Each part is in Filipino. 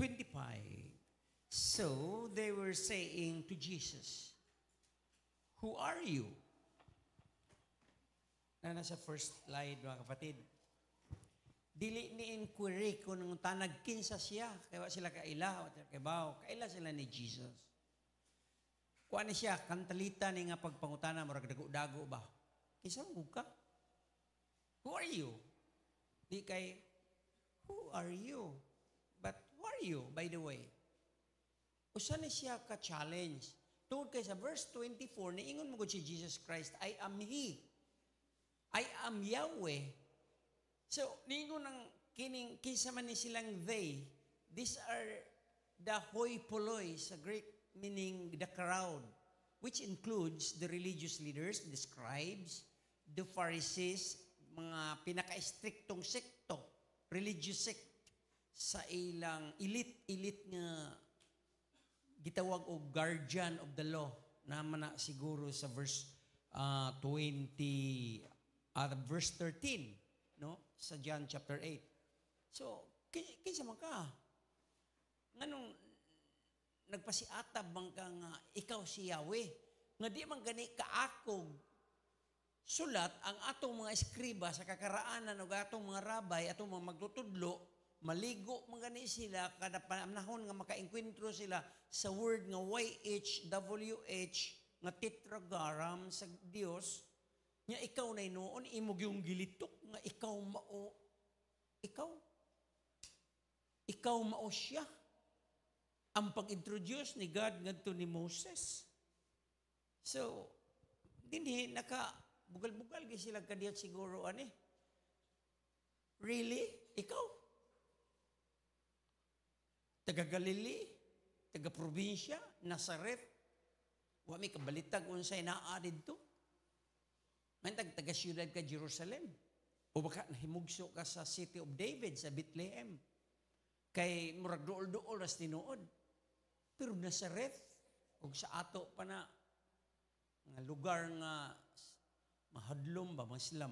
25. So, they were saying to Jesus, "Who are you?" Na nasa first slide, mga kapatid. Dili ni inquiry kung tanag kinsa siya. Kaya sila kaila, kaila sila ni Jesus. Kuha ni siya, kantalita ni nga pagpangutana, marag dago-dago ba? Kinsa mo ka? Who are you? Di kay, who are you? But who are you, by the way? Usa ni siya ka-challenge. Tungkol kay sa verse 24, niingon mo ko si Jesus Christ, I am He. I am Yahweh. So, niingon ng kining, kinsa man ni silang they, these are the hoi polloi sa Greek, meaning the crowd, which includes the religious leaders, the scribes, the Pharisees, mga pinaka-striktong sekto, religious sect, sa ilang elite nga gitawag og guardian of the law, naman na siguro sa verse 13, no? Sa John chapter 8. So, kinsa man ka? Nganong nagpasiatab man ka nga ikaw si Yahweh, nga di man gani kaakog sulat ang atong mga eskriba sa kakaraanan o atong mga rabay, atong mga magtutudlo, maligo man gani sila kada panahon nga makaengkwentro sila sa word nga YHWH nga tetragrammaton sa Dios, nya ikaw na noon imog yung gilitok nga ikaw mao siya ang pag-introduce ni God ngadto ni Moses. So, dinhi bugal-bugal gyud sila kadiyot siguro ani. Really? Ikaw? Taga Galilee, taga probinsya, Nazareth. Wa may kabalitag unsay naa didto. Man taga siyudad ka Jerusalem. O baka nahimugso ka sa City of David sa Bethlehem. Kay murag duol-duol ras tinuod. Pero Nazareth ug sa ato pa na nga lugar nga mahadlom ba Muslim.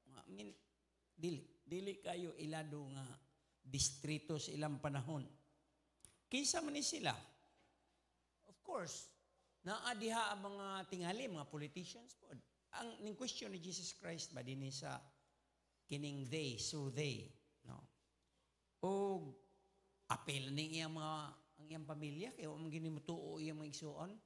I mean, dili kayo ilado nga distrito sa ilang panahon. Kinsa man ni sila? Of course, naa diha ang mga tingali, mga politicians po. Ang ning question ni Jesus Christ ba dinhi sa kining they, so they, no? O apel ning iyang mga ang iyang pamilya kay wa man gini mutuo iyang mga igsuon.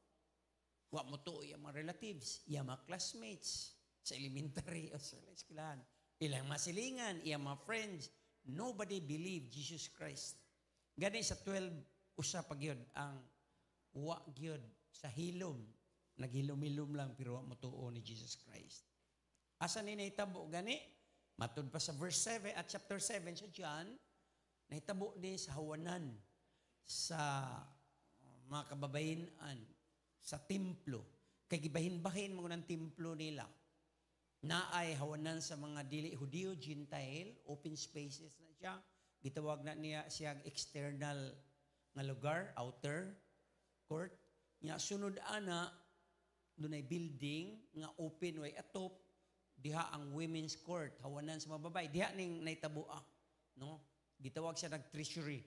Wa mutuo iyang mga relatives, iyang mga classmates sa elementary o sa eskwelahan. Ilang masilingan, iyang mga friends. Nobody believed Jesus Christ. Gani sa 12 usa pa gyud ang wa gyud sa hilom. Naghilom-hilom lang pero wa mutuo ni Jesus Christ. Asa ni nahitabo gani? Matud pa sa verse 7 at chapter 7 sa John, nahitabo ni sa hawanan sa mga kababayenan sa templo. Kay gibahin-bahin mo ng templo nila. Naay hawanan sa mga dili Hudiyo, Gentile, open spaces na siya. Gitawag na niya siya external nga lugar, outer court. Nya sunod ana dunay building nga open way atop diha ang women's court, hawanan sa mga babae. Diha ning naitabuak, no? Gitawag siya nag treasury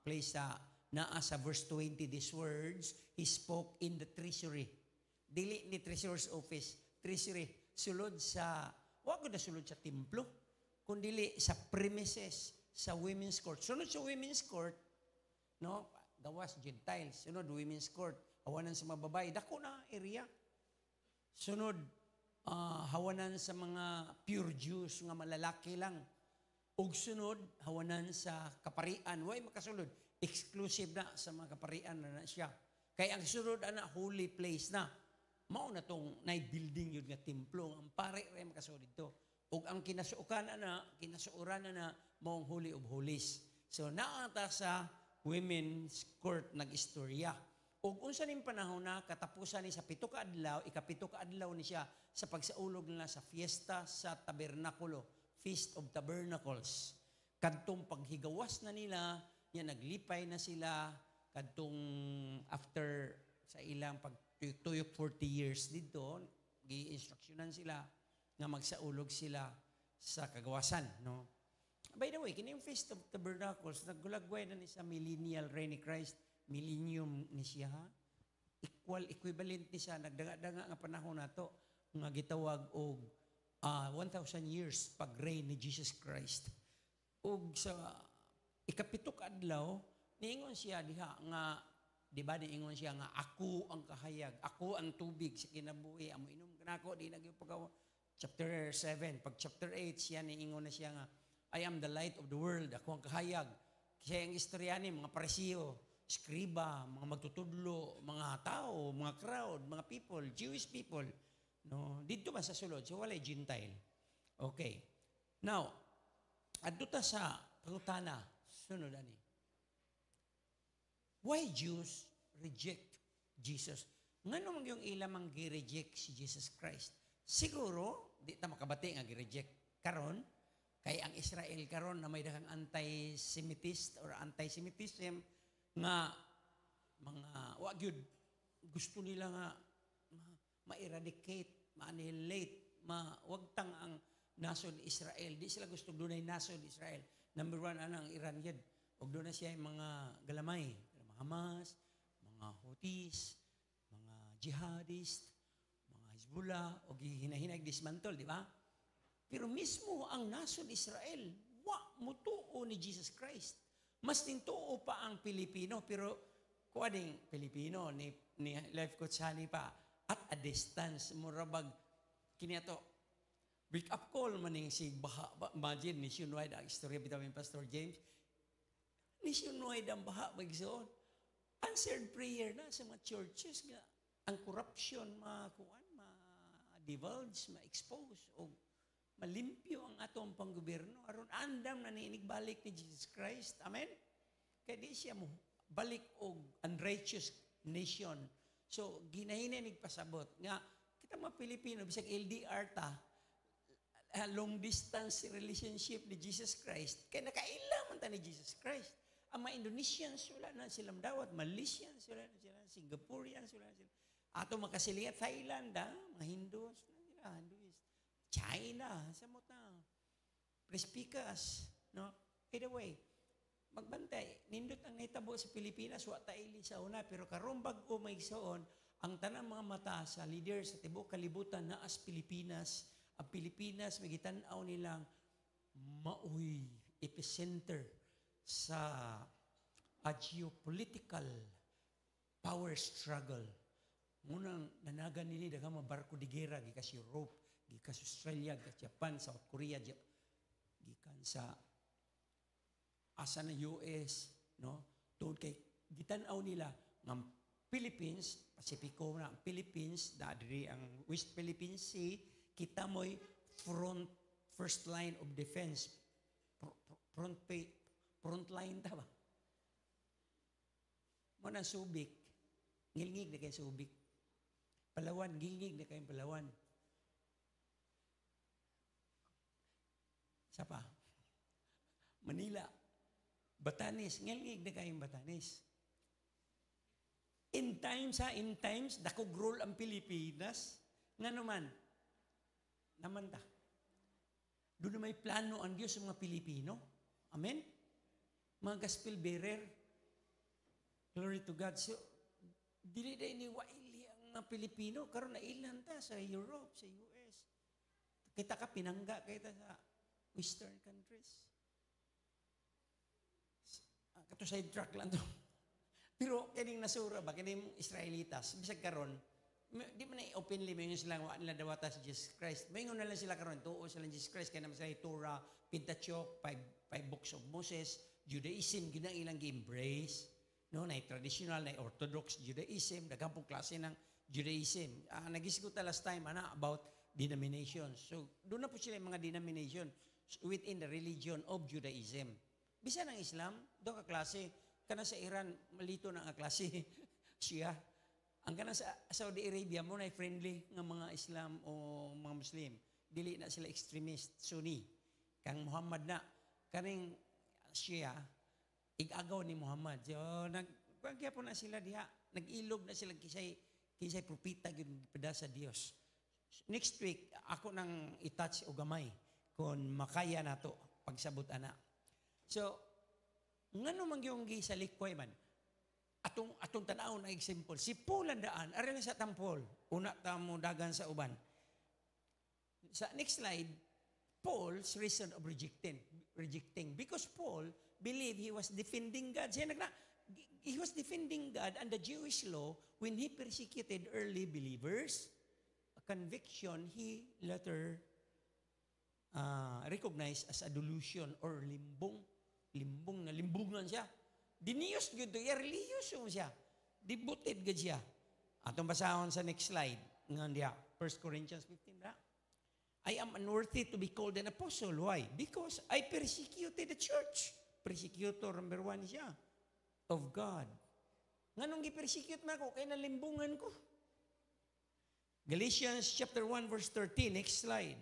place sa naa sa verse 20 these words, he spoke in the treasury. Dili ni treasurer's office, treasury. Sulod sa, wag na sulod sa templo, kundi sa premises, sa women's court. Sunod sa women's court, no? Gawas Gentiles. Sunod, women's court. Hawanan sa mga babae. Dako na area. Sunod, hawanan sa mga pure Jews, nga malalaki lang. Ug sunod, hawanan sa kaparian. Way makasulod. Exclusive na sa mga kaparian na siya. Kaya ang sunod na holy place na. Mao na tong night building yun nga templo. Ang pare rin makasulod dito. Ug ang kinasuuran na maong Holy of Holies. So naata sa women's court nag-istorya. Ug unsa ning panahon na katapusan ni sa pito ka adlaw, ikapito ka adlaw ni siya sa pagsaulog nila sa fiesta sa tabernakulo. Feast of Tabernacles. Kadtong paghigawas na nila, yan naglipay na sila kadtong after sa ilang pagtuyok 40 years dito, gi-instruksyonan sila nga magsaulog sila sa kagawasan, no? By the way, kini yung Feast of Tabernacles, naggulagway na ni sa millennial reign ni Christ, millennium ni siya, ha? Equivalent ni siya, nagdaga-daga nga panahon na to, nga gitawag og 1,000 years pag-reign ni Jesus Christ. Og sa ikapitok adlaw, niingon siya diha nga, di ba niingon siya nga, ako ang kahayag, ako ang tubig sa kinabuhi, amo inom kanako, di nagyo pagkaw. Chapter 7, pag chapter 8, siya niingon na siya nga, I am the light of the world, ako ang kahayag. Kasi ang istorya ni mga parisiyo, skriba, mga magtutudlo, mga tao, mga crowd, mga people, Jewish people, no, dito ba sa sulod, so walay Gentile. Okay. Now, adto ta sa pangutana, sunod ani. Why Jews reject Jesus? Ngano man yung ilamang gi-reject si Jesus Christ? Siguro, di ta makabati nga gi-reject karon kay ang Israel karon na may daghang anti-Semitist or anti-Semitism nga mga wa gyud gusto nila nga ma-eradicate, ma-annihilate, wagtang ang nasod Israel. Di sila gusto dunay nasod Israel. Number 1 anang Iran yun. Og doon na siya yung mga galamay, mga Hamas, mga Houthis, mga jihadist, mga Hezbollah, o hinahinag dismantle, di ba? Pero mismo ang nasod Israel, mutuo ni Jesus Christ. Mas tintuo pa ang Pilipino, pero kuading Pilipino, ni Life Coach Hani pa, at a distance, murabag, kiniato, wake up call maning si Baha, imagine, nationwide ang istorya bitaw ni Pastor James, nationwide ang Baha, magsoon, answered prayer na sa mga churches nga, ang corruption, ma-divulge, ma-expose, o malimpyo ang atong panggobyerno, aron andam na niinig-balik ni Jesus Christ, amen? Kaya di siya mo, balik og unrighteous nation. So, ginahinay pasabot nga, kita mga Pilipino, bisag LDR ta, long distance relationship ni Jesus Christ, kaya nakailaman ta ni Jesus Christ. Ang mga Indonesians, wala na silang dawat, Malaysians, wala na sila, Singaporeans, wala na sila. Ato makasiliya, Thailand, mga Hindus, Hinduist, China, samot na, Prespikas, no? Either way, magbantay, nindot ang naitabo sa Pilipinas, wa taili sa una, pero karumbag o may saon, ang tanang mga mata sa leaders sa tibok kalibutan na as Pilipinas, ang Pilipinas, may gitanaw nilang maoy epicenter sa geopolitical power struggle. Munang nanagan nini daghang mga barko di gera gikas Europe, gikas Australia, gikas Japan, South Korea, gikan sa asa na US, no? Tungod kay gitanaw nila ng Philippines, Pasipiko na ang Philippines, dadri ang West Philippine Sea, kita mo'y first line of defense. Front line ta ba? Muna Subic, ngilngig na kayo Subic. Palawan, ngilngig na kayong Palawan. Sa pa? Manila, Batanes, ngilngig na kayong Batanes. In times, dakog role ang Pilipinas. Nga naman ta. Doon na may plano ang Diyos sa mga Pilipino. Amen? Mga gospel bearer. Glory to God. So, dili na iniwaili ang mga Pilipino. Karon na ilan ta sa Europe, sa US. Kita ka pinangga, kita sa Western countries. Kato side track lang to. Pero kining nasura ba, kining Israelitas, bisag karon, di man na openly may silang nila dawata si Jesus Christ. Mayingon na lang sila karon, tuo sila Jesus Christ, kaya naman sila Torah, Pentateuch, five books of Moses, Judaism, yun ang ilang gi-embrace. No, na traditional, na Orthodox Judaism, daghang pong klase ng Judaism. Nag-isgot last time about denominations. So, doon na po sila yung mga denomination within the religion of Judaism. Bisa ng Islam, doon ka klase, kana sa Iran, malito na ang klase, Shia. Ang kana sa Saudi Arabia, mo na friendly ng mga Islam o mga Muslim. Dili na sila extremist, Sunni. Kang Muhammad na, kaning Shia, igagaw ni Muhammad. So, nagpagkaya po na sila diha, nag-ilog na sila kisay propita, pada sa Diyos. Next week, ako nang itouch o gamay kung makaya na to. pagsabot ana. So, ngano man yung sa likway man, atong tanaw na example, si Paul ang daan, ari na sa tampol, una ta mo dagan sa uban. Sa next slide, Paul's reason of rejecting. Because Paul believed he was defending God. He was defending God and the Jewish law when he persecuted early believers. A conviction he later recognized as a delusion or limbong. Limbungan siya. Diniyos gud to, religious siya. Devoted gud siya. Atong basahon sa next slide. Nga diya, 1 Corinthians 15 na. I am unworthy to be called an apostle. Why? Because I persecuted the church. Persecutor number 1 siya of God. Nganong gi-persecute man ako? Kaya nalimbungan ko. Galatians chapter 1 verse 13. Next slide.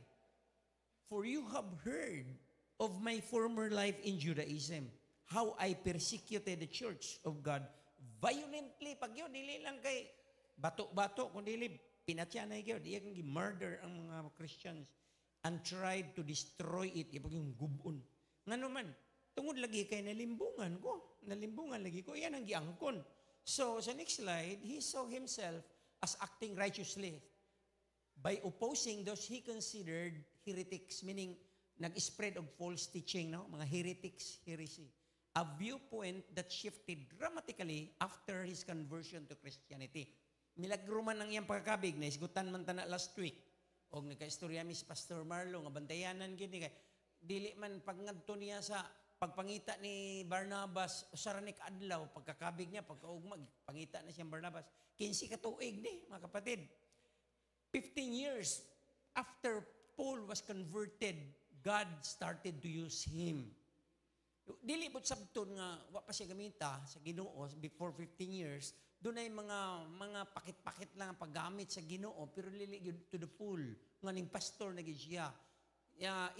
For you have heard of my former life in Judaism, how I persecuted the church of God violently. Pag yun, dili lang kay bato-bato, kung dili, pinatyanay kayo, di kang murder ang mga Christians and tried to destroy it. Ipag yung gubon. Nga naman, tungod lagi kay nalimbungan ko. Nalimbungan lagi ko. Yan ang giangkon. So, sa next slide, he saw himself as acting righteously by opposing those he considered heretics, meaning nag-spread of false teaching, no? Mga heretics, heresy. A viewpoint that shifted dramatically after his conversion to Christianity. Milagro man ang iyang pagkakabig, na isgutan man tana last week. O nagka-istorya mi si Pastor Marlo, nga bantayanan gini kay dili man pagngadto niya sa pagpangita ni Barnabas, usara ni kaadlaw, pagkakabig niya, pagkaugmag, pangita na siyang Barnabas. 15 ka tuig ni, mga kapatid. 15 years after Paul was converted, God started to use him. Dili po sabton nga, wa pa siya gamita sa Ginoo before 15 years, doon ay mga pakit-pakit lang ang paggamit sa Ginoo, pero lili to the full. Nga ning pastor na siya.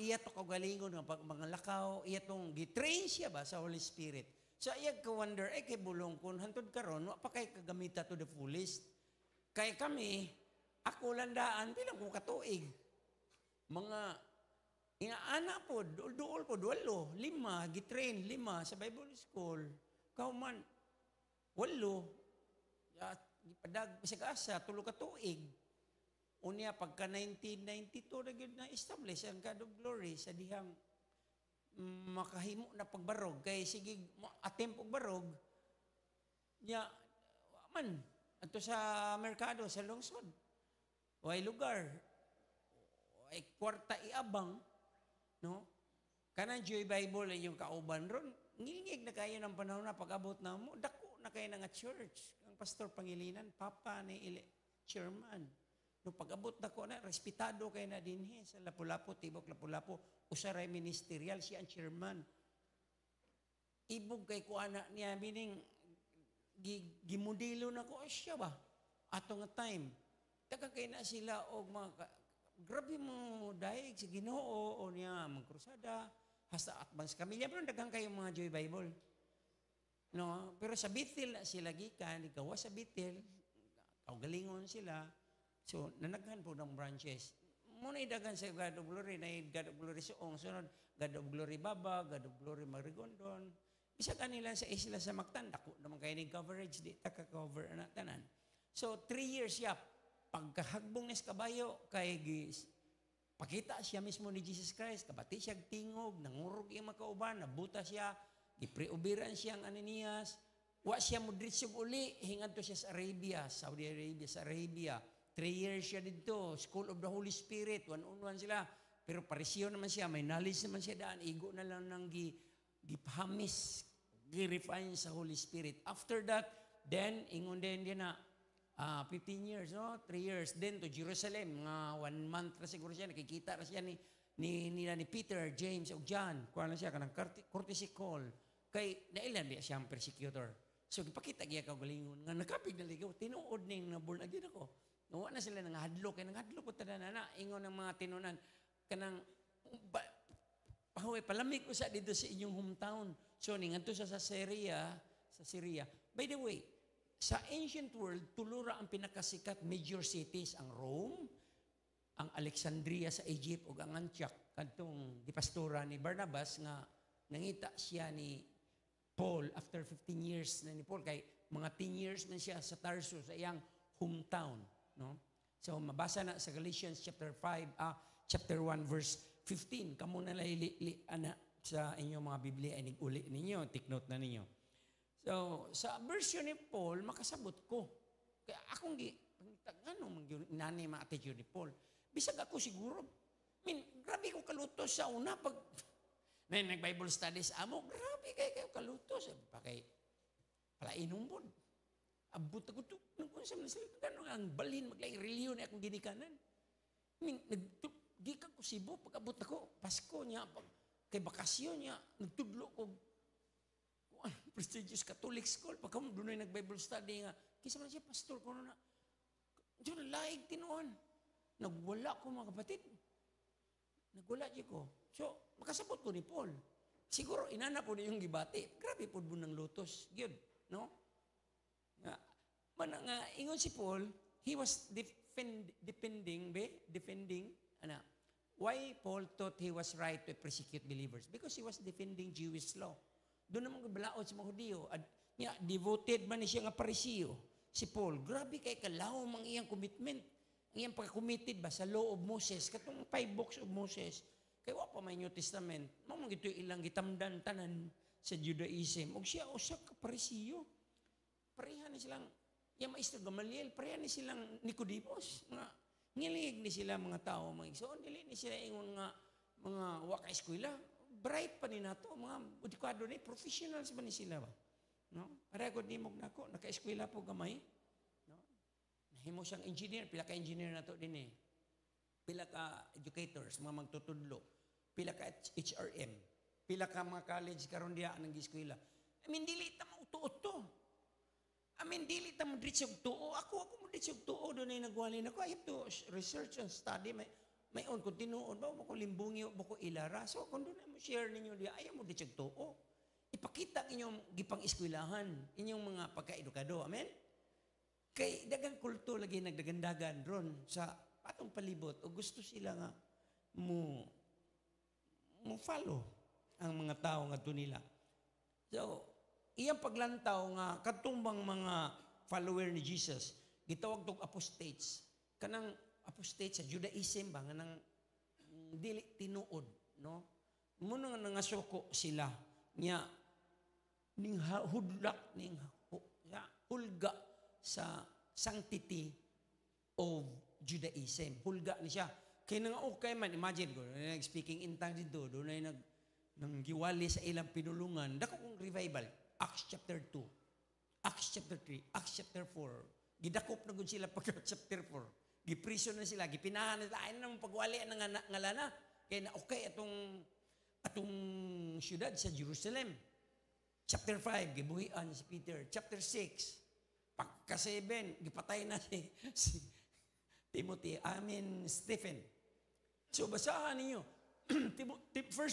Iya to kagalingon nga mga lakaw, iya tong gitrain siya ba sa Holy Spirit. So iya ka wonder, kay bulong kun hantod karon wa pa kay kagamita to the fullest. Kay kami, ako landaan bilang ko katuig. Mga inaana po, duol po, 5, gitrain, 5 sa Bible School. Kauman, 8, ipadag, bisag asa, 3 ka tuig. Unya, pagka 1992, na establish ang God of Glory sa dihang makahimo na pagbarog. Kaya sige, attempt og barog, niya, man, ato sa merkado, sa lungsod, way lugar, ay kwarta iabang, no? Kanang Joy Bible ay yung kauban ron, ngilingig na kayo ng panahon na pag-abot na mo, dako na kayo nga church. Ang pastor Pangilinan, papa ni chairman. No pag-abot na ko na, respetado kayo na din sa Lapu-Lapu, Tibok Lapu-Lapu, usaray ministerial, siya ang chairman. Ibog kay ko anak niya, meaning, gimodelo na ko, siya ba? Ato nga time. Taga kayo na sila, o mga, grabe mo dahil sa Ginoo, o niya, magkrusada, hasta atbang sa kamilya, pero dagang kayo mga Joy Bible. No, pero sa Bethel na sila gikan, ikaw sa Bethel, galingon sila. So, nanaghan po ng branches. Muna idagan sa God of Glory, na God of Glory Suong, sunod, God of Glory Baba, God of Glory Marigondon. Bisa kanila sa isla sa Mactan, dako naman kayo ni coverage, di taka-cover na tanan. So, 3 years siya, pagkahagbong nes kabayo, kay pakita siya mismo ni Jesus Christ, kabati siya tingog, nangurog yung makauban, nabuta siya, ipreobiran siyang Ananias, wa siya mudritsog uli, hingan to siya sa Arabia, Saudi Arabia, sa Arabia. 3 years siya dito, School of the Holy Spirit, one-on-one sila. Pero paresyo naman siya, may knowledge naman siya daan, igo na lang ng gipahamis, gi-refine sa Holy Spirit. After that, then, ingon din na, 15 years, no? 3 years. Then to Jerusalem, 1 month na siguro siya, nakikita na siya ni Peter, James, o John. Kuha na siya, kanang courtesy call. Kay, nailan ba siyang persecutor? So, ipakita niya kagalingon, nga nakapig na ligaw, tinuod na yung naborn again ako. Nawa na sila ng hadlok, kaya ng hadlok ko tanan na, ingon ng mga tinunan, kanang, pahuwi, palamig ko sa dito sa inyong hometown. So, ninganto sa Syria. By the way, sa ancient world, tulura ang pinakasikat major cities, ang Rome, ang Alexandria sa Egypt, o ang Antioch. kadtong gipastora ni Barnabas nga nangita siya ni Paul after 15 years na ni Paul kay mga 10 years man siya sa Tarsus sa iyang hometown, no? So mabasa na sa Galatians chapter 1 verse 15. Kamo na ana sa inyong mga Biblia ay uli ninyo, take note na ninyo. So sa version ni Paul makasabot ko. Kaya akong inani mga attitude ni Paul. Bisag ako siguro. Grabe ko kalutos sa una pag nag-Bible studies amo. Grabe kayo kalutos. Palainom po. Abot ako ito. Gano'n ang balhin maglaing reliyon na akong ginikanan. Gikan ko Cebu. Pag abot ako, Pasko niya, kay bakasyon niya, nagtudlo ko. Prestigious Catholic school. Pagka mo doon ay nag-Bible study nga, kisa man siya, pastor ko na, diyan na laig tinuan. Nagwala ko mga kapatid. Nagwala siya ko. So, makasabot ko ni Paul. Siguro, inana po na yung gibati. Grabe po po ng lutos. Good. No? Nga, ingon si Paul, he was defending, why Paul thought he was right to persecute believers? Because he was defending Jewish law. Doon naman balaod sa mga Hudiyo. Devoted man siya nga Pariseo. Si Paul, grabe kay kalaw ang iyang commitment. Ang iyang pagka-committed ba sa law of Moses, katong 5 books of Moses. Kaya pa may New Testament, mamang ito ilang gitamdan tanan sa Judaism. O siya, usa ka Pariseo. Pareha na silang, yung maestro Gamaliel, pareha na silang Nicodemos. Ngilig ni sila mga tao, mga igsoon, dili ni sila ingon nga mga waka-eskwela. Bright pa ni nato, mga budikado ni, professionals ba ni sila ba? No? Para ko ni mo nako, naka-eskwela po gamay. No? Nahimo siyang engineer, pila ka engineer nato din eh. Pila ka educators, mga magtutudlo. Pila ka HRM. Pila ka mga college karon diha nang eskwela. Dili ta mauto-uto. Dili ta mo dito tuo. Ako mo dito tuo doon ay nagwalin ako. I have to research and study. May on ko tinuon ba mo ko limbungi mo ko ilara. So kung doon mo share ninyo diya, ayaw mo dito tuo. Ipakita inyong gipang eskwelahan, inyong mga pagka-edukado. Amen? Kay dagang kulto lagi nagdagandagan ron sa patong palibot o gusto sila nga mo follow ang mga tao nga to nila. So, iyang paglantaw nga katumbang mga follower ni Jesus, gitawag tong apostates. Kanang apostates sa Judaism ba nga nang dili tinuod, no? Muna nga nangasuko sila nya ning hudlak ning hulga sa sanctity of Judaism. Hulga ni siya. Kaya nga okay man, imagine ko, speaking in tongues dito, doon ay nanggiwali sa ilang pinulungan. Dako kong revival. Acts chapter 2, Acts chapter 3, Acts chapter 4. Gidakop na gud sila pagka chapter 4. Giprison na sila, gipinahan na ay nang pagwali ng ngalana. Kaya na okay atong syudad sa Jerusalem. Chapter 5, gibuhian si Peter. Chapter 6, pagka 7, gipatay na si Stephen. So basahan ninyo. 1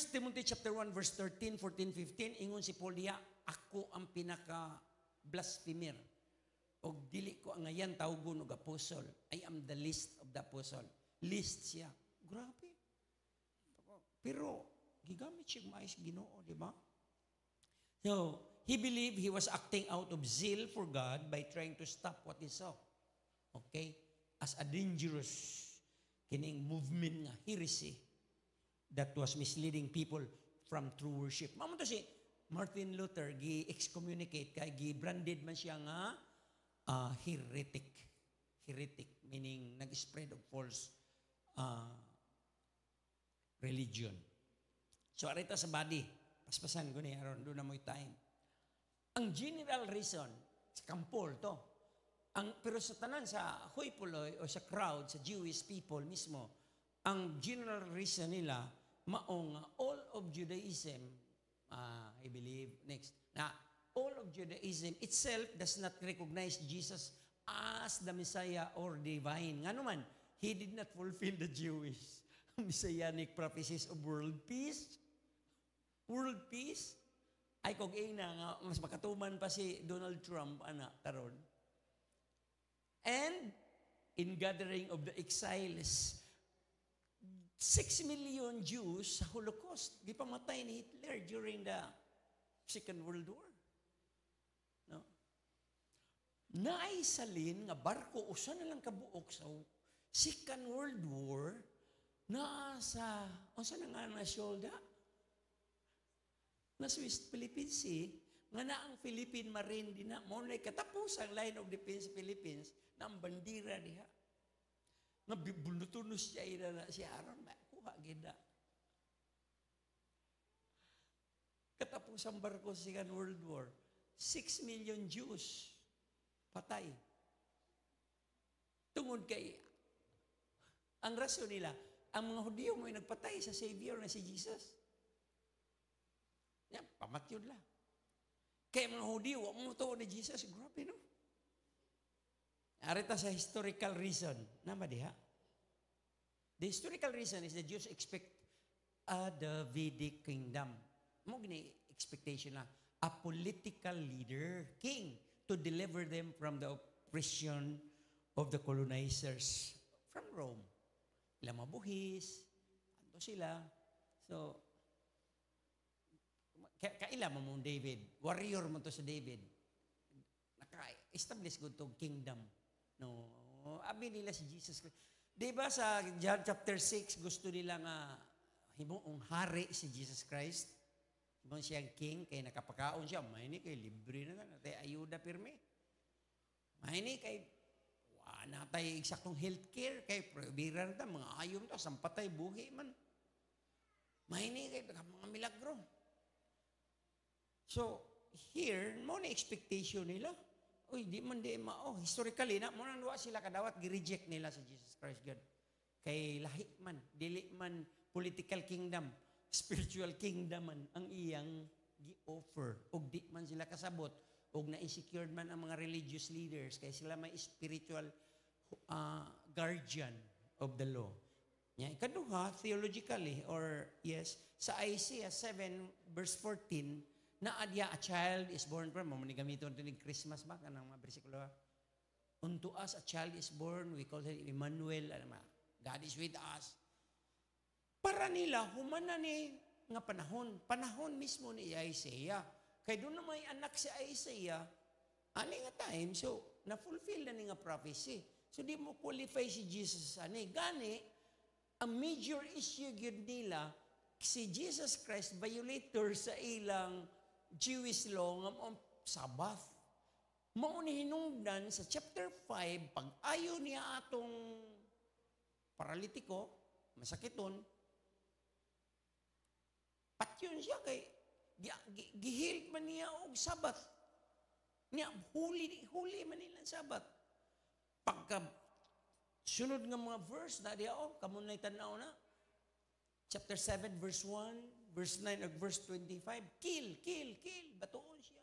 Timothy chapter 1 verse 13, 14, 15, ingon si Paul diya, ako ang pinaka-blasphemer. O dili ko ang ngayon tawgon og apostle. I am the least of the apostle. Least siya. Grabe. Pero, gigamit siya maayos Ginoo, di ba? So, he believed he was acting out of zeal for God by trying to stop what he saw. Okay? As a dangerous kining movement nga, heresy, that was misleading people from true worship. Mamo to si Martin Luther, gi-excommunicate, kay gi-branded man siya nga heretic. Heretic, meaning nag-spread of false religion. So, arita sa body, paspasan ko niya, aron doon na mo'y time. Ang general reason, sa kampol to, pero sa tanan, sa Huypuloy o sa crowd, sa Jewish people mismo, ang general reason nila, maong all of Judaism, I believe, next, na all of Judaism itself does not recognize Jesus as the Messiah or divine. Nga naman, he did not fulfill the Jewish messianic prophecies of world peace. World peace? Ay, kung ina nga, mas makatuman pa si Donald Trump, karon. And, in gathering of the exiles, 6 million Jews sa Holocaust. Gipamatay ni Hitler during the Second World War. No? Naisalin nga barko, usa na lang kabuok sa Second World War, na unsa na nga na syolda? Na Swiss Philippine Sea, nga na ang Philippine Marine din na, mo na'y katapusang line of defense Philippines, na ang bandira diha. Nga bulutunos siya na siya aron, kuha gida. Katapusang barko sa Second World War, 6 million Jews patay. Tungod kay, ang rason nila, ang mga Hudyo mo ay nagpatay sa Savior na si Jesus. Yan, pamatyod lang. Kaya mga Hudyo, wag mo to ni Jesus, grabe no? Arita sa historical reason, nama diha. The historical reason is the Jews expect a Davidic kingdom. Mo gini expectation na a political leader, king, to deliver them from the oppression of the colonizers from Rome. Ila mabuhis, anto sila. So, kaila mo mong David, warrior mo to sa David. Naka-establish ko to kingdom. No, abi nila si Jesus Christ. Diba sa John chapter 6, gusto nila nga himong hari si Jesus Christ. Himong siyang king, kay nakapakaon siya. Mahini kay libre na lang. Natay ayuda pirmi. Mahini kay natay eksaktong healthcare. Kay probiran ta, mga ayom ta, sampatay buhi man. Mahini kay mga milagro. So, here, mo na expectation nila. Uy, di mao. Historically, mo nang duwa sila kadawat, gi-reject nila sa Jesus Christ God. Kay lahi man, dili man political kingdom, spiritual kingdom man ang iyang gi-offer. Og di man sila kasabot, og na-insecured man ang mga religious leaders, kay sila may spiritual guardian of the law. Ikaduha, theologically, or yes, sa Isaiah 7 verse 14, na adya a child is born from, mo gamiton ito ni Christmas ba, kanang mga bersikulo, unto us a child is born, we call him Emmanuel, God is with us. Para nila, humana ni nga panahon mismo ni Isaiah. Kaya doon na may anak si Isaiah, ani nga time, so, na-fulfill na ni nga prophecy. So, di mo qualify si Jesus ani. Gani, ang major issue yun nila, si Jesus Christ violator sa ilang Jewish law nga ang Sabbath. Mauni hinungdan sa chapter 5, pag ayo niya atong paralitiko, masakiton, patyon siya kay gihil man niya og Sabbath. Niya huli man nila Sabbath. Pagka sunod nga mga verse na diya, kamo na tanaw na. Chapter 7 verse 1, verse 9 ug verse 25, kill, batuon siya.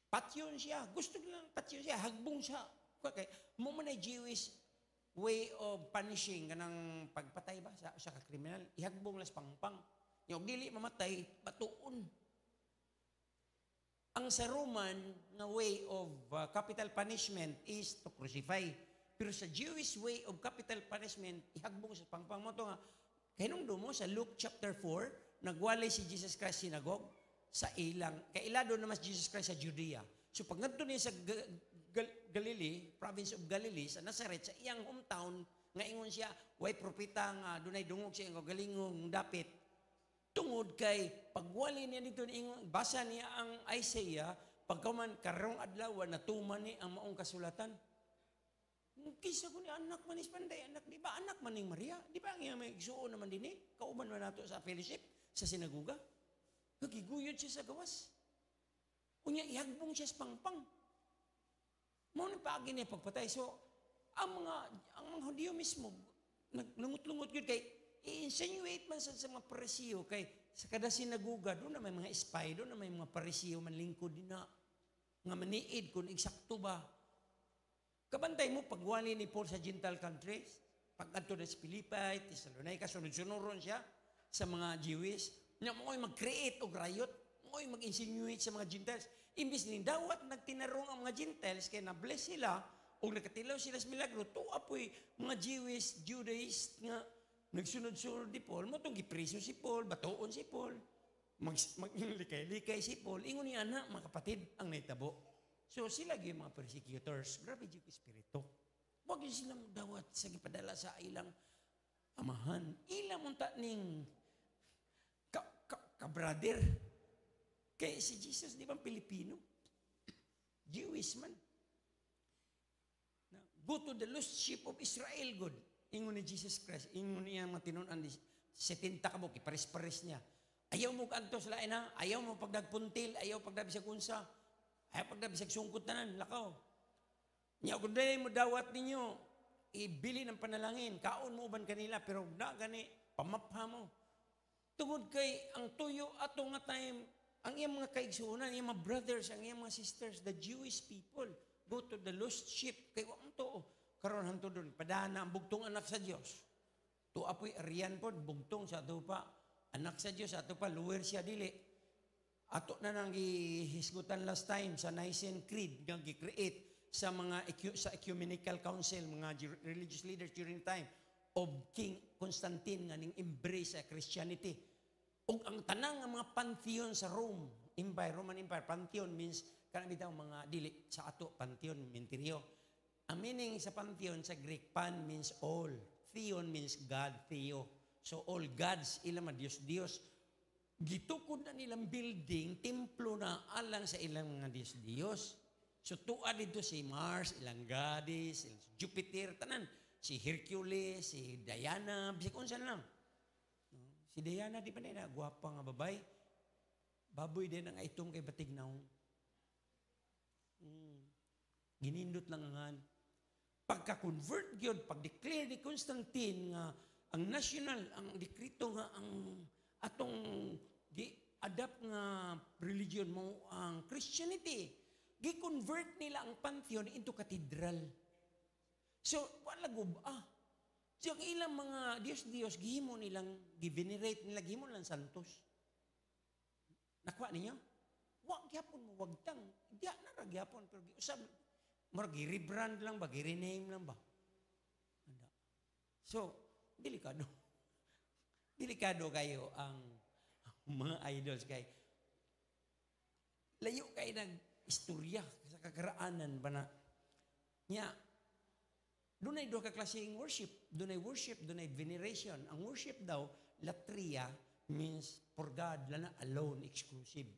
Patyon siya, gusto lang patyon siya, hagbong siya. Okay, mo man ay Jewish way of punishing kanang pagpatay ba sa kriminal, ihagbong las pangpang. Yung dili mamatay, batuon. Ang sa Roman nga way of capital punishment is to crucify. Pero sa Jewish way of capital punishment, ihagbong sa pangpang mo to nga. Hinungdo mo sa Luke chapter 4, nagwalay si Jesus Christ sinagog sa ilang, kailado naman si Jesus Christ sa Judea. So pag ngadto niya sa Galilee, province of Galilee, sa Nazareth, sa iyang hometown, nga ingon siya, way propeta nga, dunay dungog siya, nga galingong dapit. Tungod kay, pagwali niya dito, basa niya ang Isaiah, pagkaman karong adlaw, natuman ni ang maong kasulatan. Kisa ko ni anak manis panday, anak, di ba anak maning Maria? Di ba ang iyang may igsuon naman din kauban man nato sa fellowship, sa sinaguga? Nagiguyod siya sa gawas. Unya, ihagbong siya sa pangpang. Mao paagi niya pagpatay. So, ang mga Hudyo mismo, naglungot-lungot yun kay, i-insinuate man sa mga parisiyo, kay sa kada sinaguga, doon na may mga spy, doon na may mga parisiyo, manlingkod din na, nga maniid kung eksakto ba. Kabantay mo, pagwali ni Paul sa Gentile countries, pag-adto na sa Pilipay, Thessalonica, sunod-sunuron siya sa mga Jewish, na mo'y mag-create o riot, mo'y mag-insinuate sa mga Gentiles. Imbis ni dawat nagtinarong ang mga Gentiles, kaya na-bless sila, o nakatilaw sila sa milagro, to apoy mga Jewish, Judaist, nga Nagsunod-sunod ni Paul, mo itong gipriso si Paul, batoon si Paul, maglikay-likay si Paul. Ingon ni anak, mga kapatid, ang naitabo. So sila yung mga persecutors. Grabe yung espiritu. Huwag yung silang dawat sa gipadala sa ilang amahan. Ilang munta ning ka-brother. Kaya si Jesus, di ba Pilipino? Jewish man. Go to the lost sheep of Israel, God. Ingon ni Jesus Christ. Ingon niya matinunan ni 70 kabuk. Iparis-paris niya. Ayaw mo kantos lain ha. Ayaw mo pagdagpuntil. Ayaw pagdabisag unsa. Ayaw pagdabisag sungkot tanan. Lakaw. Nya kung dahil mo dawat ninyo, ibili ng panalangin. Kaon mo uban kanila. Pero na gani, pamapha mo. Tungod kay ang tuyo ato nga time, ang iyang mga kaigsuunan, ang iyang mga brothers, ang iyang mga sisters, the Jewish people, go to the lost sheep. Kay wang to, karon hanto doon, padana ang bugtong anak sa Dios. To apoy ariyan pod, bugtong sa ato pa, anak sa Dios, ato pa, lower siya dili. Ato na nang gihisgutan last time sa Nicene Creed, nga gi-create sa mga sa ecumenical council, mga religious leaders during time of King Constantine nga ning embrace sa Christianity. O ang tanang nga mga pantheon sa Rome, Empire, Roman Empire, pantheon means kanang bitaw mga dili sa ato pantheon menteryo. Ang meaning sa pantheon sa Greek, pan means all. Theon means God, theo. So all gods, ilang Diyos. Gitukod na nilang building, templo na alang sa ilang mga Diyos. So tuwa dito si Mars, ilang goddess, si Jupiter, tanan. Si Hercules, si Diana, bisik unsa na lang. Si Diana, di ba na, guwapa nga babay. Baboy din ang itong kay Batignaw. Ginindot lang nga. Pagka-convert yun, pag-declare ni Constantine nga ang national, ang dekrito nga ang atong di-adapt nga religion mo ang Christianity. Gi-convert nila ang pantheon into cathedral. So, wala gubah. So, ang ilang mga Diyos, gihimo nilang, gi-venerate nila, gihimo nilang santos. Nakuha ninyo? Wag gyapon mo, wagtang. Diya na gyapon, pero usab, gi-rebrand lang ba, gi-rename lang ba? So, delikado. Delikado kayo ang mga idols kay layo kayo ng istorya sa kakaraanan ba na niya. Dunay do ka klaseng worship. Dunay worship, dunay veneration. Ang worship daw, latria, means for God, lana alone, exclusive.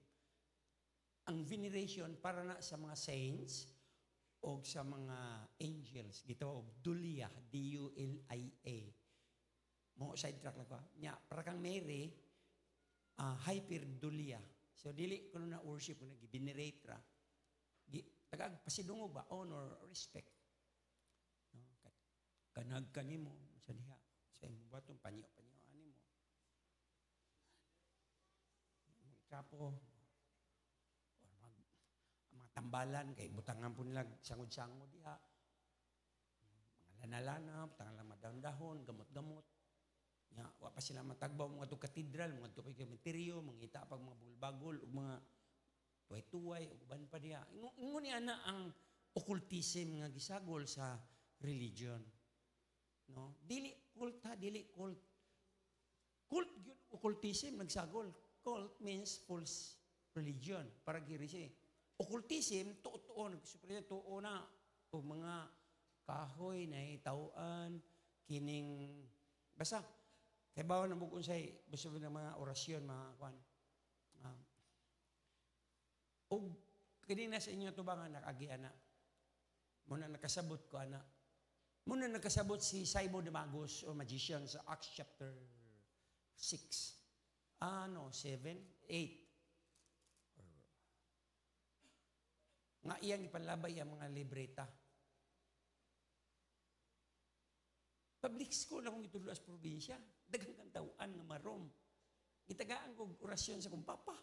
Ang veneration, para na sa mga saints o sa mga angels. Gito, dulia, D-U-L-I-A. Mo sidetrack lang ko. Nya, para kang Mary, hyperdulia. So, dili ko na worship, kung nag-venerate ra. Tagag, pasidungog ba? Honor, respect. Kanag kanimo sa diha sa imong batong panyo-panyo ani mo kapo or mga tambalan kay butangan po nila sangod-sangod diha mga lana-lana butangan lang madahon-dahon gamot-gamot nya wa pa sila matagbaw mga katedral mga kay cemetery mangita pag mga bulbagol ug mga tuway-tuway ug uban pa diha ingon ni ana ang occultism nga gisagol sa religion. No? Dili cult ha, dili cult. Cult yun, occultism, nagsagol. Cult means false religion, para girisi. Occultism, tuon, tuon na, o mga kahoy na itauan, kining, basta, kaya bawa na bukon sa'y, basta ng mga orasyon, mga kwan. O, kanina sa inyo ito ba nga nakagiana? Muna nakasabot ko, anak. Muna nagkasabot si Simon de Magus o magician sa Acts chapter 6. 7, 8. Nga iyang ipanlabay ang mga libreta. Public school akong itulo as probinsya. Dagang kantauan nga marom. Itagaan ko orasyon sa kong papa.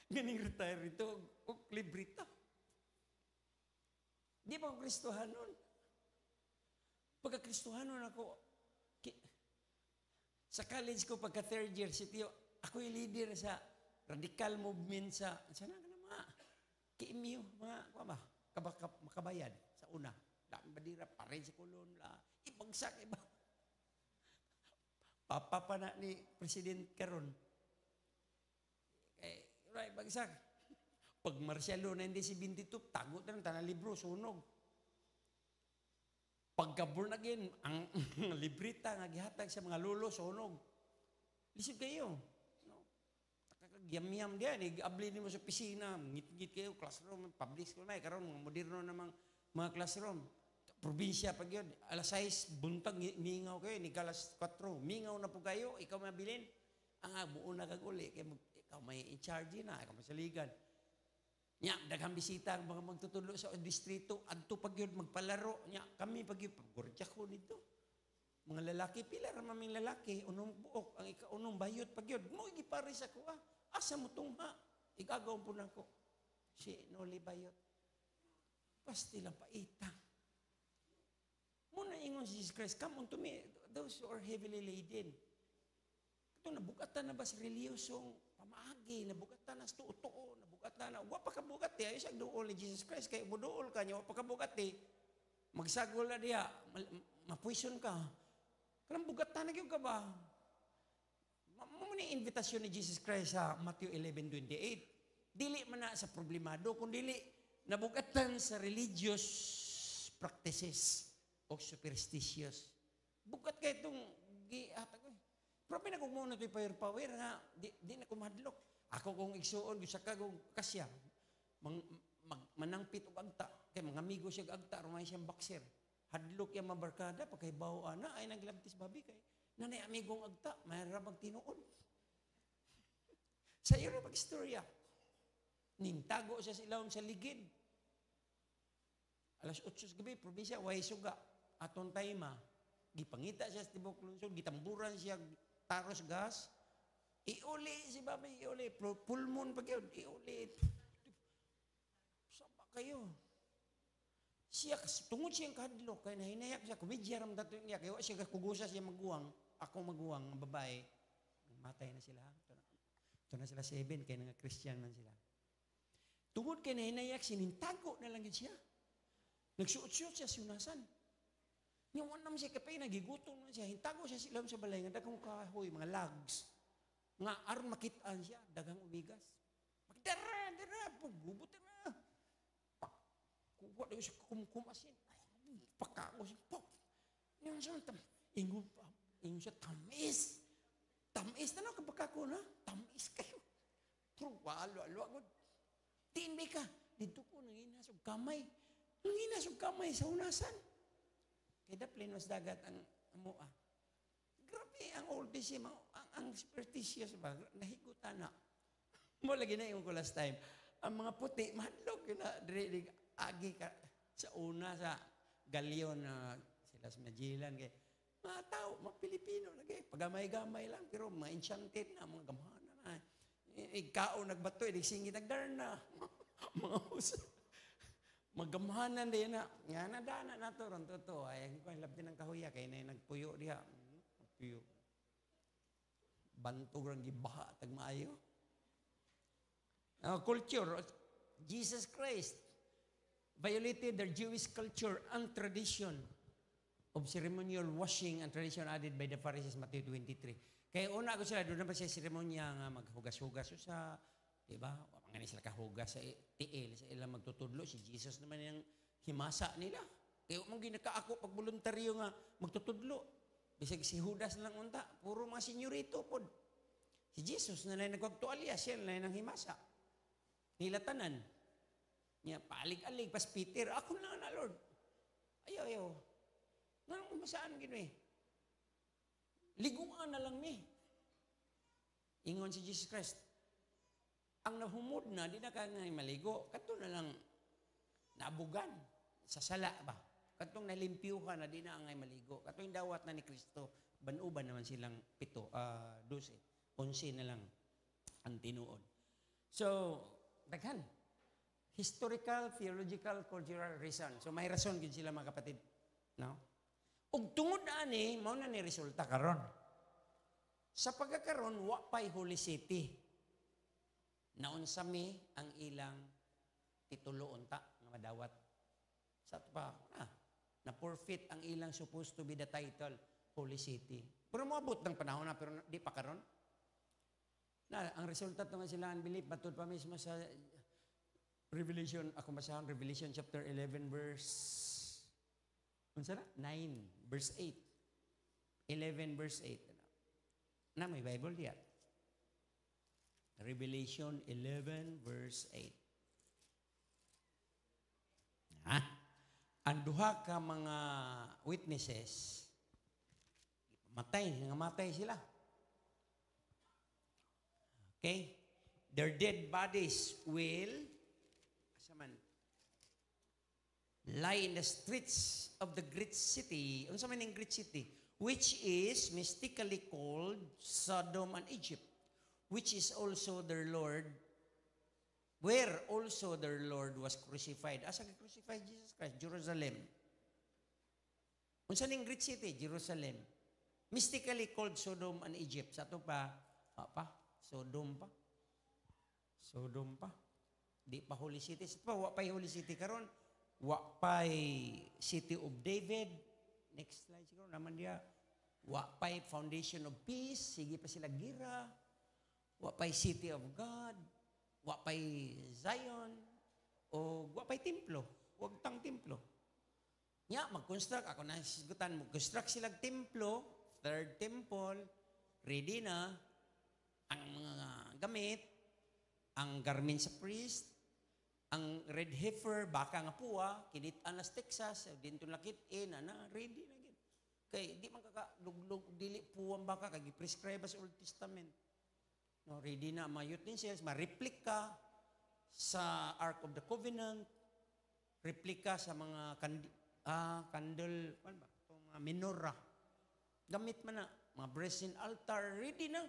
Ganing retire ito o libreta. Di ba ako Kristohanon? Pagka-Kristohanon ako, sa college ko, pagka third year, ako yung leader sa radical movement sana ka na mga kiimyo, mga makabayad sa una. Daan badira, parin sa kulon, ibagsak, Papa pa na ni President karon. Right, bagsak. Pag Marcialo 1972, tago na ng tanang libro, sunog. Pagka born again, ang librita nga gihatag sa mga lolo, sunog. Lisod kayo. No? Yam-yam diyan, abli mo sa pisina, ngit-ngit kayo, classroom, public school na, karon mga moderno na mga classroom. Probinsya pag yun, alas 6, buntag, mingaw kayo, ni alas 4, mingaw na po kayo, ikaw mabilin. Ang buo na kaguli, ikaw may in-charge na, ikaw masaligan. Nya, daghang bisita ang mga magtutulo sa distrito, adto pag yun, magpalaro. Nya, kami pag yun, pag-gordya ko dito. Mga lalaki, pila ramaming lalaki, unong buok, ang unong bayot pag yun, mo igiparis ako, asa mo tungha, igagaw po na ko. Si Noli Bayot. Pasti lang paitang. Muna ingon si Jesus Christ, come unto me, those who are heavily laden. Ito, nabugatan na ba sa reliyosong pamaagi, nabugatan na sa tuo, nabugatan na, wa pa kabugat eh, ayos ang dool ni Jesus Christ, kaya budool ka niya, wa pa kabugat eh, magsagol na diya, mapuison ka, kanang bugatan na ka ba? Muna yung invitasyon ni Jesus Christ sa Matthew 11:28, dili man na sa problemado, kundi dili nabugatan sa religious practices o superstitious. Bugat kayo itong gihatag. Pero pinagugmuna ito'y power nga, di na kumadlok. Ako kung igsuon, gusto ka kung kasya, manangpit o agta, kaya mga amigo siya agta, rumay siyang bakser. Hadlok yung mabarkada, pagkaibaw na, ay naglabtis babi kay. Nanay amigong agta, mayroon magtinuod. Sa iyo na mag-istorya. Nintago siya sa ilawom sa ligid. Alas 8 sa gabi, probinsya, way suga. Aton tayma, gipangita siya sa tibok lungsod, gitamburan siya, taros gas, iuli si Babay, iuli, pulmon pag yun, iuli. Saba kayo? Siya, tungod siyang kahadlok, kaya nahinayak siya, kumidyaram dato niya, kaya siya kugusa siya maguwang, ako maguwang, ang babae, matay na sila. Ito na sila 7, kaya nga Christian man sila. Tungod kaya nahinayak, sinintago na lang yun siya. Nagsuot-suot siya sunasan. Ngayon naman siya kapay, nagigutom na siya. Hintago siya silang sa balay, nga dagang kahoy, mga logs. Nga aron makitaan siya, dagang umigas. Magdara, gubot na. Kuha na siya kumkumasin. Pagkako siya, pop. Ngayon siya, ingon siya, tamis. Tamis na kapagkako na. Tamis kayo. Pero walo, agad. Tinbay ka. Dito ko, nanginasog kamay. Nanginasog kamay sa unasan. Kaya plinos dagat ang mua. Grabe, ang oldest siya, ang superstitious ba, nahigutan na. Mo lagi na yung ko last time. Ang mga puti, mahadlok yun na, agi ka sa una, sa galyon na sila sa Magellan. Kaya, mga tao, mga Pilipino, lagi, pagamay-gamay lang, pero mga enchanted na, mga gamhana na. Ikao nagbato, singit nagdarna. Mga uso. Magamhanan din na. Nga nadana na to, ron to. Ay, ko labdi ng kahuya, kaya na nagpuyo diha. Puyo. Bantog rang gibaha, tagmaayo. Culture, Jesus Christ violated their Jewish culture and tradition of ceremonial washing and tradition added by the Pharisees, Matthew 23. Kaya una ako sila, doon naman siya seremonya nga maghugas-hugas sa, diba? Mga sila kahugas sa tiil, sa ilang magtutudlo. Si Jesus naman yung himasa nila. Kaya mong ginakaako pag voluntaryo nga magtutudlo. Bisag si Judas lang unta, puro mga senyorito po. Si Jesus na lang nagwagtualya, siya na lang himasa. Nilatanan. Niya, paalig-alig, pas Peter, ako na na, Lord. Ayaw. Nga umasaan gino eh. Liguan na lang ni. Ingon si Jesus Christ. Ang nahumod na, di na kaya maligo. Kato na lang nabugan. Sa sala ba? Katong nalimpyuhan na di na angay maligo. Kato yung dawat na ni Kristo. Banuban naman silang 12, 11 na lang ang tinuod. So, daghan. Historical, theological, cultural reason. So, may rason gid sila mga kapatid. No? Ug tungod ani, mao na ni resulta karon. Sa pagkakaroon, wa pa'y Holy City. Naunsa mi ang ilang titulo unta nga madawat. Sa pa na forfeit ang ilang supposed to be the title Holy City. Pero moabot ng panahon na, pero di pa karon. Na, ang resulta ito nga sila unbelief, batud pa mismo sa Revelation, ako masahan, Revelation chapter 11 verse, unsa na? 9, verse 8. 11 verse 8. Na, may Bible diya. Revelation 11 verse 8. Ha? Ang duha ka mga witnesses, matay sila. Okay? Their dead bodies will lie in the streets of the great city. Unsa man ang great city? Which is mystically called Sodom and Egypt, which is also their Lord, where also their Lord was crucified. Asa crucified Jesus Christ? Jerusalem. Unsa ning great city? Jerusalem. Mystically called Sodom and Egypt. Sa ito pa, Sodom pa. Di pa Holy City. Sa ito pa, wa pa'y Holy City karon. Wa pa'y City of David. Next slide siguro naman diya. Wa pa'y Foundation of Peace. Sige pa sila gira. Wa pa'y City of God. Wa pa'y Zion. O wa pa'y templo. Huwag tang templo. Nya, mag-construct. Ako na sigutan, mag-construct sila templo. Third temple. Ready na. Ang mga gamit. Ang garment sa priest. Ang red heifer, baka nga puwa, kinitaan las Texas, dito lakit, ready na gid. Kay di man kakaluglog, dili puwang baka, kay prescribe sa Old Testament. No, ready na mga utensils, ma-replika sa Ark of the Covenant, replika sa mga candle, mga menorah. Gamit man na, mga brazen altar, ready na.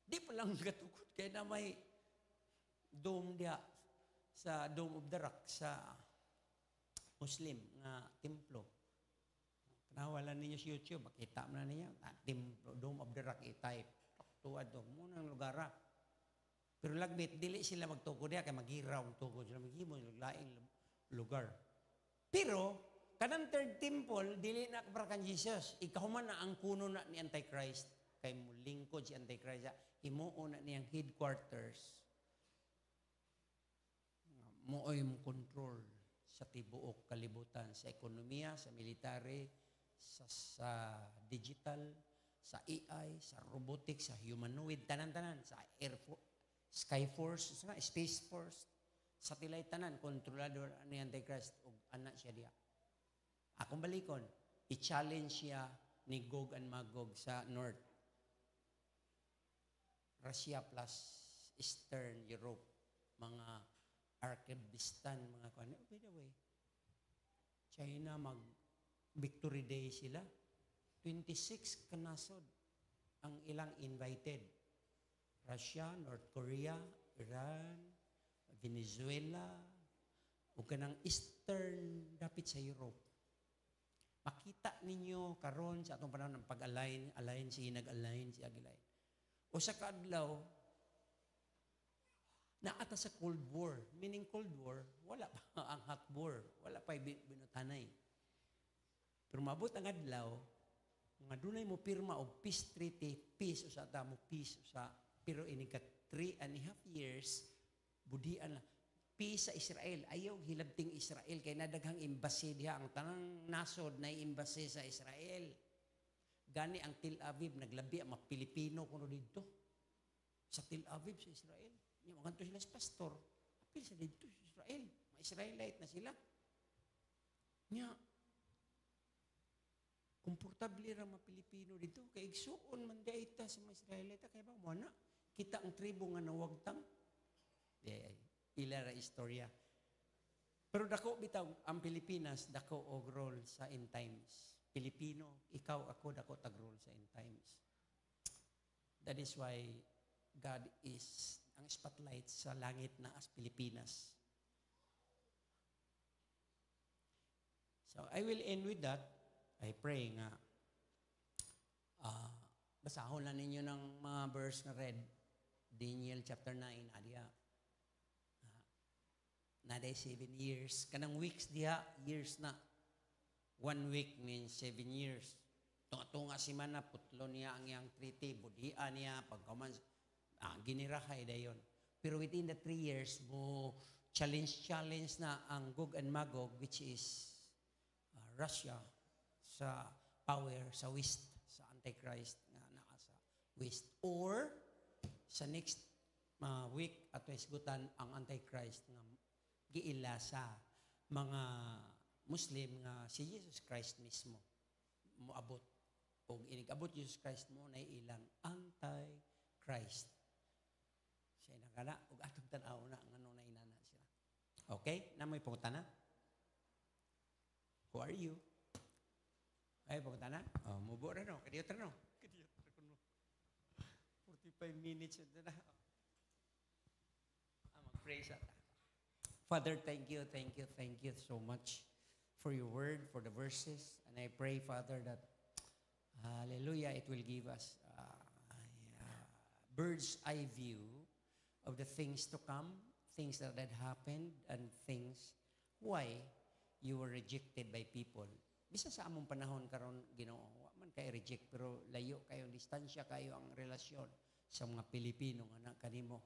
Di pa lang gatukot, kaya na may dome diya, sa Dome of the Rock, sa Muslim nga templo. Nawalan ninyo sa YouTube, makita mo na ninyo, templo, Dome of the Rock, i-type. Tuwad to, muna ang lugar. Pero lagbit, dili sila magtukod niya, kaya maghiraw ang tukod sila, maghimo yung laing lugar. Pero, kanang third temple, dili na kabrakan Jesus. Ikahuman na ang kuno na ni Antichrist, kay mulingkod si Antichrist, himuo na niyang headquarters, mooy mo control sa tibuok kalibutan, sa ekonomiya, sa military, sa digital, sa AI, sa robotics, sa humanoid, tanan-tanan, sa Air Force, Sky Force, Space Force, satellite tanan, kontrolado ni Antichrist, o anak siya diya. Akong balikon, i-challenge siya ni Gog and Magog sa North. Russia plus Eastern Europe, mga Arkebistan, mga kanya. By the way, China, mag-Victory Day sila. 26 kanasod ang ilang invited. Russia, North Korea, Iran, Venezuela, o kanang Eastern, dapit sa Europe. Makita ninyo karon sa atong panahon ng pag-align, nag-align, Agilain. O sa kaadlaw, naata sa Cold War. Meaning Cold War, wala pa ang hot war. Wala pa binutanay. Pero mabot ang adlaw, mga dunay mo pirma o peace treaty, peace o sa mo peace o sa, pero inika 3.5 years, budian lang. Peace sa Israel. Ayaw hilabting Israel. Kaya nadaghang embassy diha. Ang tanang nasod na embassy sa Israel. Gani ang Tel Aviv, naglabi ang mga Pilipino kuno dito. Sa Tel Aviv, sa Israel. Yung mga sila sa pastor, apil sa dito sa Israel. Mga Israelite na sila. Nya, komportable ra mga Pilipino dito. Kaya igsuon man daita sa mga Israelite. Kaya ba, mana? Kita ang tribo nga nawagtang. Ilara istorya. Pero dako bitaw, ang Pilipinas, dako og role sa end times. Pilipino, ikaw, ako, dako tag role sa end times. That is why God is ang spotlight sa langit na as Pilipinas. So, I will end with that. I pray nga, basahon na ninyo ng mga verse na read. Daniel chapter 9, adya. Naday 7 years. Kanang weeks diha, years na. 1 week means 7 years. tunga si man na putlo niya ang iyang treaty, budian niya, pagkaman, ginirahay dayon. Pero within the 3 years, mo challenge na ang Gog and Magog, which is Russia, sa power, sa West, sa Antichrist, nga naa sa West. Or, sa next week, at isgutan ang Antichrist, nga giila sa mga Muslim, nga si Jesus Christ mismo, moabot. O inigabot Jesus Christ mo na ilang Antichrist. Siya nakala, ug atong tanaw na ang ano na inana sila. Okay? Na may pangutana? Who are you? Ay, pangutana? Oh, mubo ra no. Kadiyot ra no. Kadiyot ra ko no. 45 minutes na. Mag-praise at Father, thank you so much for your word, for the verses. And I pray, Father, that hallelujah, it will give us a bird's eye view of the things to come, things that had happened, and things why you were rejected by people. Bisa sa among panahon karon Ginoo, wa man kay reject pero layo kayo, distansya kayo ang relasyon sa mga Pilipino nga kanimo.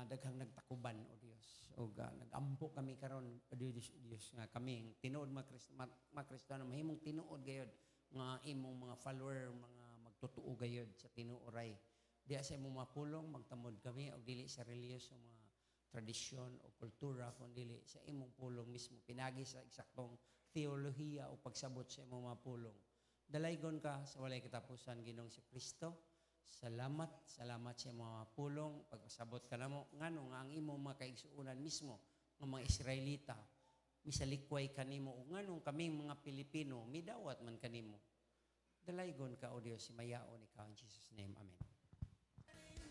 Daghang nagtakuban o Dios. O nagampo kami karon Dios nga kami tinuod mga Kristiyano mahimong tinuod gayud nga imong mga follower, mga magtutuo gayud sa tinuoray. Diya sa imong mapulong magtamod kami og dili sa relihiyoso mga tradisyon o kultura kundi sa imong pulong mismo pinagi sa eksaktong teolohiya o pagsabot sa imong mapulong. Dalaygon ka sa walay katapusan Ginoong si Kristo. Salamat sa mga pulong, pagpasabot ka na mo, ngano nga ang imong mga kaigsuunan mismo, ng mga Israelita, misalikway kanimo, o ngano kaming mga Pilipino, midawat man kanimo. Dalaygon ka, O Diyos, si mayaon ikaw in Jesus' name. Amen.